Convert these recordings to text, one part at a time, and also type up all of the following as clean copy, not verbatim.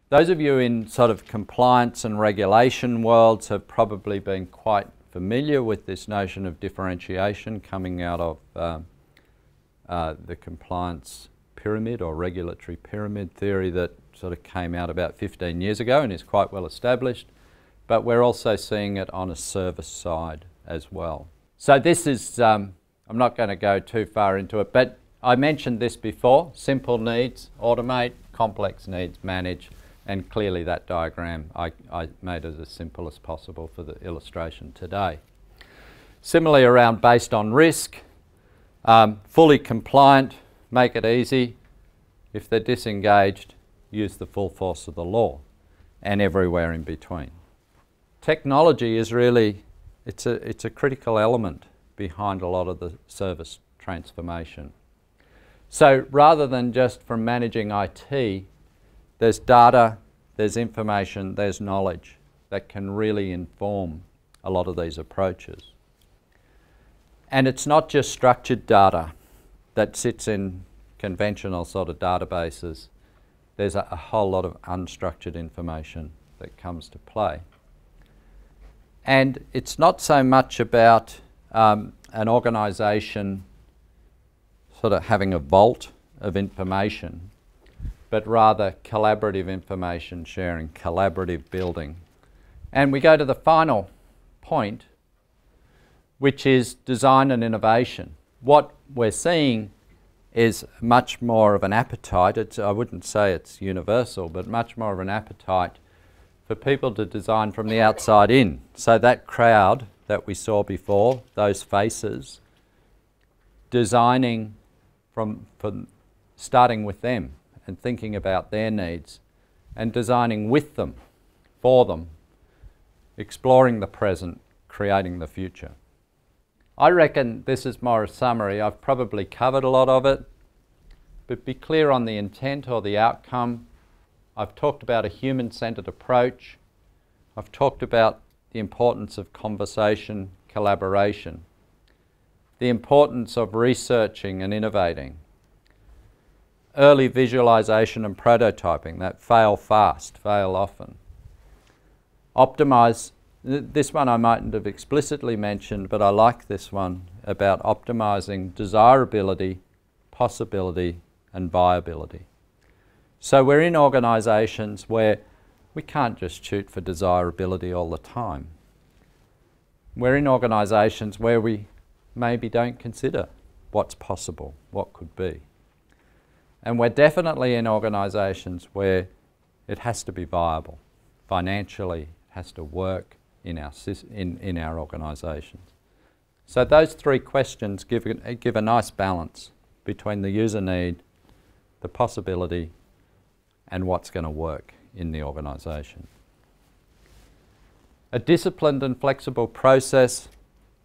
Those of you in sort of compliance and regulation worlds have probably been quite familiar with this notion of differentiation coming out of the compliance pyramid or regulatory pyramid theory that sort of came out about 15 years ago and is quite well established, but we're also seeing it on a service side as well. So this is, I'm not going to go too far into it, but I mentioned this before: simple needs, automate; complex needs, manage. And clearly that diagram, I made it as simple as possible for the illustration today. Similarly around based on risk, fully compliant, make it easy. If they're disengaged, use the full force of the law, and everywhere in between. Technology is really, it's a critical element behind a lot of the service transformation. So rather than just from managing IT, there's data, there's information, there's knowledge that can really inform a lot of these approaches. And it's not just structured data that sits in conventional sort of databases. There's a whole lot of unstructured information that comes to play. And it's not so much about an organisation sort of having a vault of information, but rather collaborative information sharing, collaborative building. And we go to the final point, which is design and innovation. What we're seeing is much more of an appetite. I wouldn't say it's universal, but much more of an appetite for people to design from the outside in. So that crowd that we saw before, those faces, designing from starting with them and thinking about their needs and designing with them, for them, exploring the present, creating the future. I reckon this is more a summary. I've probably covered a lot of it, but be clear on the intent or the outcome. I've talked about a human-centered approach. I've talked about the importance of conversation, collaboration, the importance of researching and innovating, early visualization and prototyping, that fail fast, fail often. Optimize, this one I mightn't have explicitly mentioned, but I like this one about optimizing desirability, possibility, and viability. So we're in organizations where we can't just shoot for desirability all the time. We're in organizations where we maybe don't consider what's possible, what could be. And we're definitely in organisations where it has to be viable. Financially, it has to work in our organisations. So those three questions give a nice balance between the user need, the possibility, and what's going to work in the organisation. A disciplined and flexible process,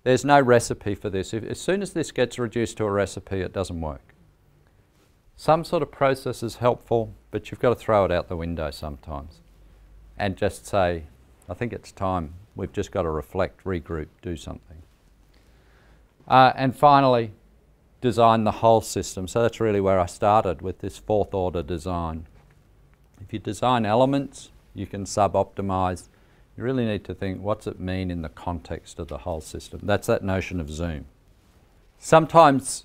there's no recipe for this. As soon as this gets reduced to a recipe, it doesn't work. Some sort of process is helpful, but you've got to throw it out the window sometimes and just say, I think it's time. We've just got to reflect, regroup, do something. And finally, design the whole system. So that's really where I started with this fourth order design. If you design elements, you can sub-optimize. You really need to think, what's it mean in the context of the whole system? That's that notion of zoom. Sometimes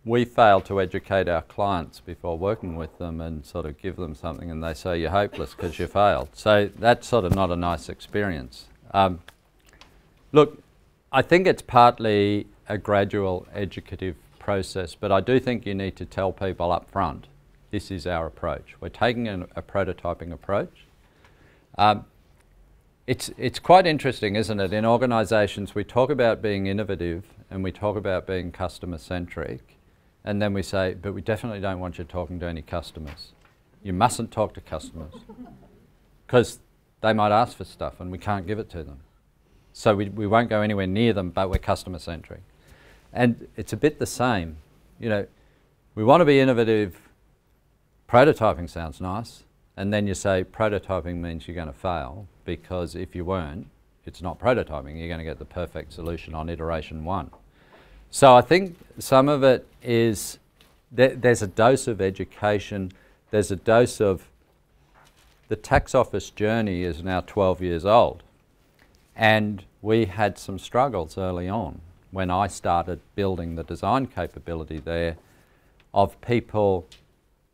we fail to educate our clients before working with them and sort of give them something and they say you're hopeless because you failed. So that's sort of not a nice experience. Look, I think it's partly a gradual educative process, but I do think you need to tell people up front, this is our approach. We're taking a prototyping approach. It's quite interesting, isn't it? In organisations we talk about being innovative and we talk about being customer-centric, and then we say, but we definitely don't want you talking to any customers. You mustn't talk to customers because they might ask for stuff and we can't give it to them. So we won't go anywhere near them, but we're customer-centric. And it's a bit the same. You know, we want to be innovative. Prototyping sounds nice. And then you say prototyping means you're going to fail, because if you weren't, it's not prototyping. You're going to get the perfect solution on iteration 1. So I think some of it is, there's a dose of education, there's a dose of the tax office journey is now 12 years old, and we had some struggles early on when I started building the design capability there of people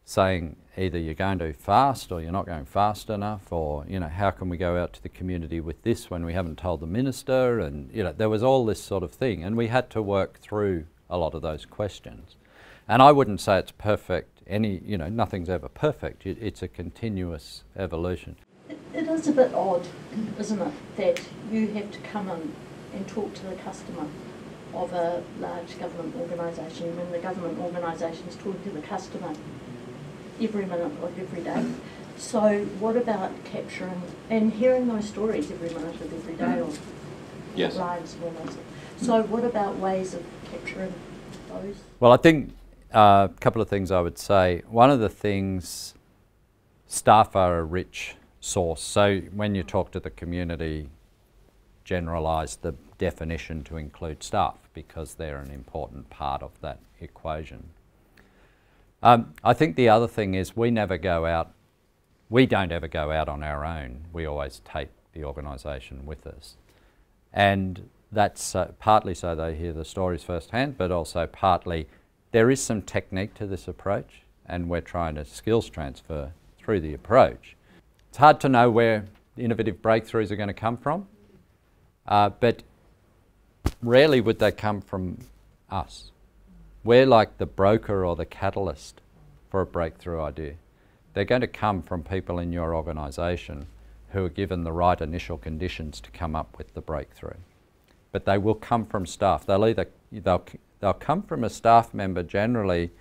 saying either you're going too fast or you're not going fast enough, or, you know, how can we go out to the community with this when we haven't told the minister? And, you know, there was all this sort of thing, and we had to work through a lot of those questions. And I wouldn't say it's perfect, you know, nothing's ever perfect. It's a continuous evolution. It is a bit odd, isn't it, that you have to come in and talk to the customer of a large government organisation when the government organisation is talking to the customer every minute of every day. So what about capturing and hearing those stories every minute of every day of lives and all those? So what about ways of capturing those? Well, I think a couple of things I would say. One of the things, staff are a rich source. So when you talk to the community, generalise the definition to include staff because they're an important part of that equation. I think the other thing is we don't ever go out on our own. We always take the organisation with us. And that's partly so they hear the stories firsthand, but also partly there is some technique to this approach, and we're trying to skills transfer through the approach. It's hard to know where innovative breakthroughs are going to come from, but rarely would they come from us. We're like the broker or the catalyst for a breakthrough idea. They're going to come from people in your organisation who are given the right initial conditions to come up with the breakthrough. But they will come from staff. They'll come from a staff member generally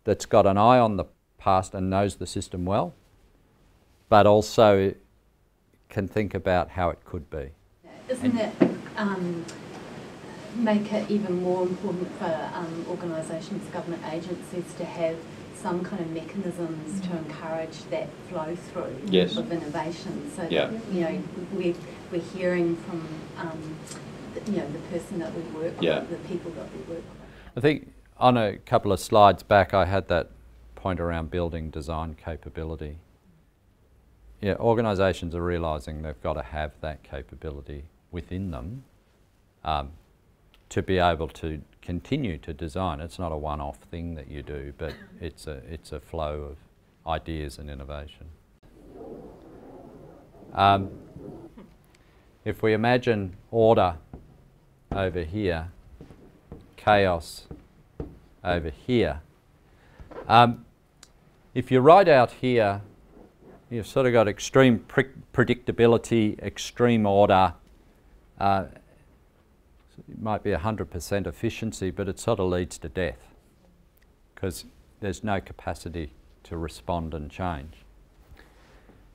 that's got an eye on the past and knows the system well, but also can think about how it could be. Isn't it make it even more important for organisations, government agencies to have some kind of mechanisms to encourage that flow through of innovation, so that, you know, we're hearing from you know, the person that we work with, the people that we work with. I think on a couple of slides back I had that point around building design capability. Yeah, organisations are realising they've got to have that capability within them to be able to continue to design. It's not a one-off thing that you do, but it's a flow of ideas and innovation. If we imagine order over here, chaos over here, if you write out here, you've sort of got extreme predictability, extreme order. It might be 100% efficiency, but it sort of leads to death because there's no capacity to respond and change.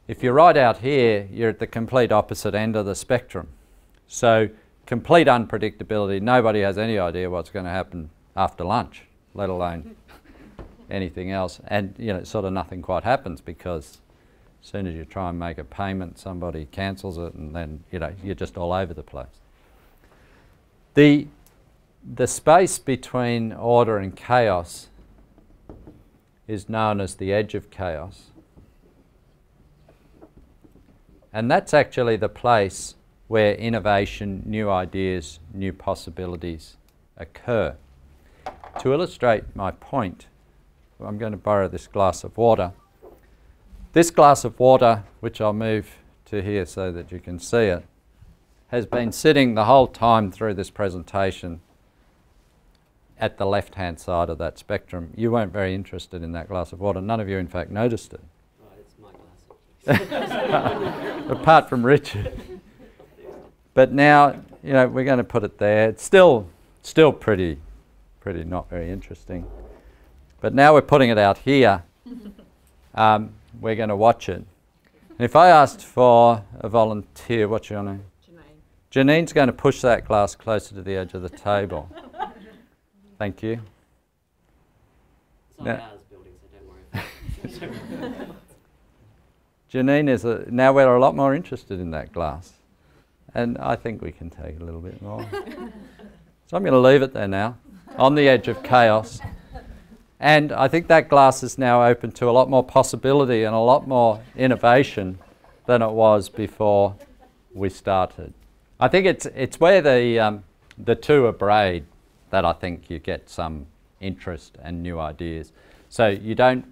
If you're right out here, you're at the complete opposite end of the spectrum. So complete unpredictability, nobody has any idea what's going to happen after lunch, let alone anything else. And, you know, sort of nothing quite happens because as soon as you try and make a payment, somebody cancels it, and then, you know, you're just all over the place. The space between order and chaos is known as the edge of chaos. And that's actually the place where innovation, new ideas, new possibilities occur. To illustrate my point, I'm going to borrow this glass of water. This glass of water, which I'll move to here so that you can see it, has been sitting the whole time through this presentation at the left-hand side of that spectrum. You weren't very interested in that glass of water. None of you, in fact, noticed it. Oh, it's my glass. Apart from Richard. But now, you know, we're going to put it there. It's still pretty not very interesting. But now we're putting it out here. We're going to watch it. And if I asked for a volunteer, what's your name? Janine's going to push that glass closer to the edge of the table. Thank you. It's not ours building, so don't worry. Janine is now we're a lot more interested in that glass. And I think we can take a little bit more. So I'm going to leave it there now, on the edge of chaos. And I think that glass is now open to a lot more possibility and a lot more innovation than it was before we started. I think it's where the two are braid that I think you get some interest and new ideas. So you don't,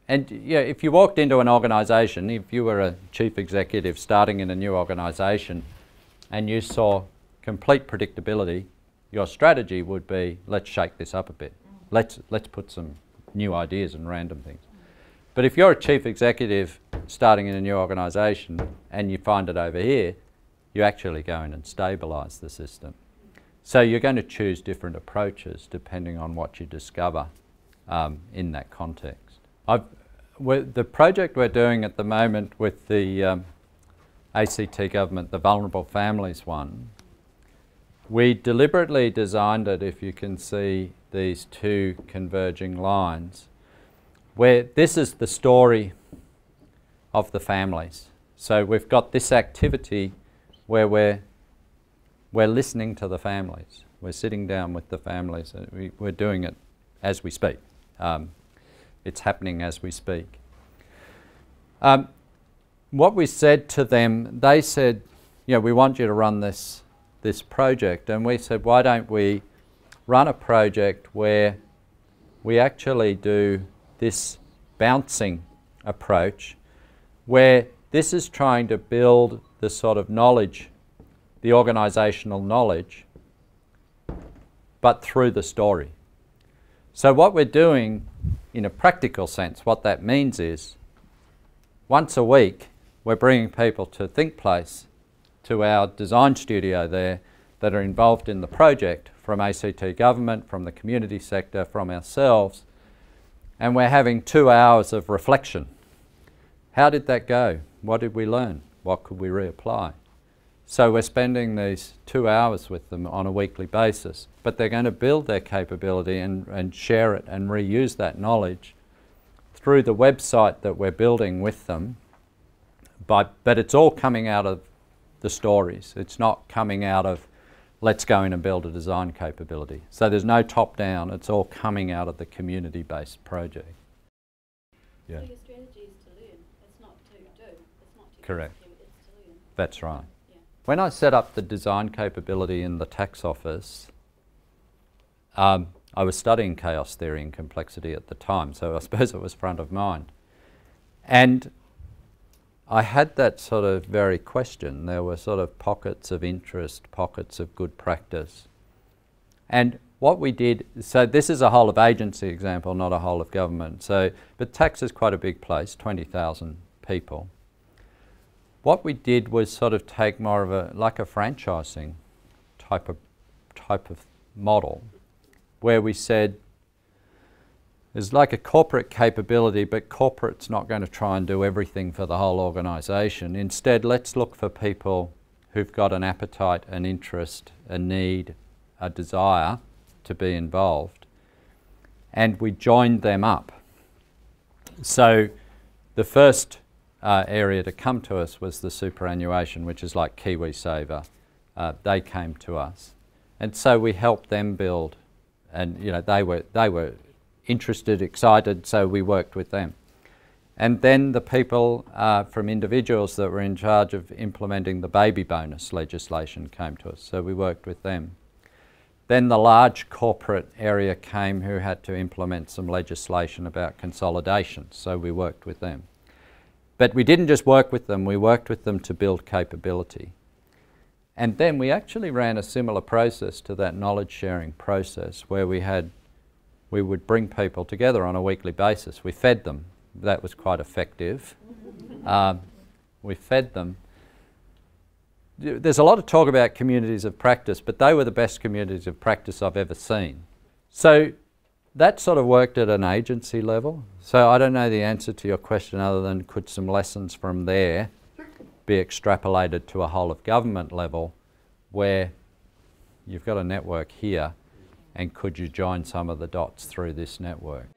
and yeah, if you walked into an organisation, if you were a chief executive starting in a new organisation and you saw complete predictability, your strategy would be, let's shake this up a bit. Let's put some new ideas and random things. But if you're a chief executive starting in a new organisation and you find it over here, you actually go in and stabilise the system. So you're going to choose different approaches depending on what you discover in that context. The project we're doing at the moment with the ACT government, the Vulnerable Families one, we deliberately designed it, if you can see these two converging lines, where this is the story of the families. So we've got this activity where we're listening to the families. We're sitting down with the families. We're doing it as we speak. It's happening as we speak. What we said to them, they said, we want you to run this project. And we said, why don't we run a project where we actually do this bouncing approach, where this is trying to build the sort of knowledge, the organisational knowledge, but through the story. So what we're doing in a practical sense, what that means is, once a week, we're bringing people to ThinkPlace, to our design studio there, that are involved in the project, from ACT government, from the community sector, from ourselves, and we're having 2 hours of reflection. How did that go? What did we learn? What could we reapply? So we're spending these 2 hours with them on a weekly basis, but they're going to build their capability and share it and reuse that knowledge through the website that we're building with them. But it's all coming out of the stories. It's not coming out of, let's go in and build a design capability. So there's no top-down, it's all coming out of the community-based project. Yeah. So your strategy is to learn, it's not to do, it's not to Correct. execute, it's to learn. That's right. Yeah. When I set up the design capability in the tax office, I was studying chaos theory and complexity at the time, so I suppose it was front of mind. And I had that sort of very question. There were sort of pockets of interest, pockets of good practice. And what we did, so this is a whole of agency example, not a whole of government. So, but tax is quite a big place, 20,000 people. What we did was sort of take more of a, like a franchising type of model, where we said, there's like a corporate capability, but corporate's not going to try and do everything for the whole organisation. Instead, let's look for people who've got an appetite, an interest, a need, a desire to be involved. And we joined them up. So the first area to come to us was the superannuation, which is like KiwiSaver. They came to us. And so we helped them build. And they were interested, excited, so we worked with them. And then the people from individuals that were in charge of implementing the baby bonus legislation came to us, so we worked with them. Then the large corporate area came who had to implement some legislation about consolidation, so we worked with them. But we didn't just work with them, we worked with them to build capability. And then we actually ran a similar process to that knowledge sharing process, where we would bring people together on a weekly basis. We fed them. That was quite effective. We fed them. There's a lot of talk about communities of practice, but they were the best communities of practice I've ever seen. So that sort of worked at an agency level. So I don't know the answer to your question other than could some lessons from there be extrapolated to a whole of government level, where you've got a network here, and could you join some of the dots through this network?